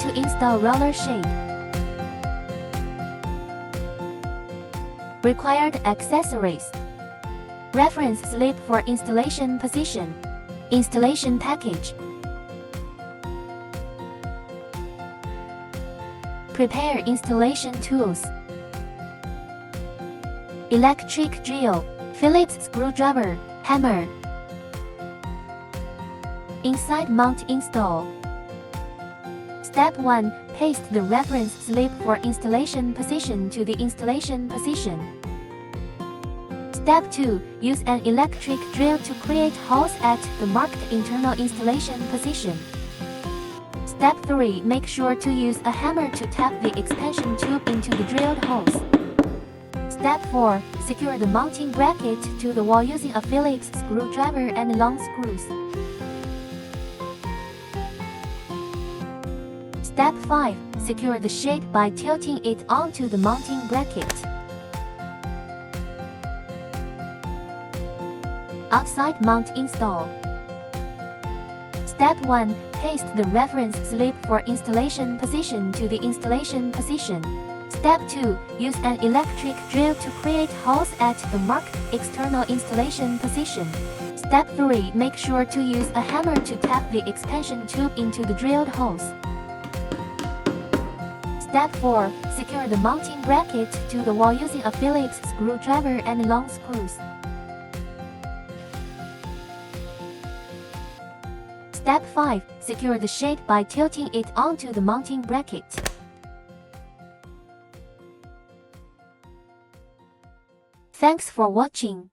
to install roller shade. Required accessories. Reference slip for installation position. Installation package. Prepare installation tools. Electric drill, Phillips screwdriver, hammer. Inside mount install. Step 1. Paste the reference slip for installation position to the installation position. Step 2. Use an electric drill to create holes at the marked internal installation position. Step 3. Make sure to use a hammer to tap the expansion tube into the drilled holes. Step 4. Secure the mounting bracket to the wall using a Phillips screwdriver and long screws. Step 5. Secure the shade by tilting it onto the mounting bracket. Outside mount install. Step 1. Paste the reference slip for installation position to the installation position. Step 2. Use an electric drill to create holes at the marked external installation position. Step 3. Make sure to use a hammer to tap the expansion tube into the drilled holes. Step 4. Secure the mounting bracket to the wall using a Phillips screwdriver and long screws. Step 5. Secure the shade by tilting it onto the mounting bracket. Thanks for watching.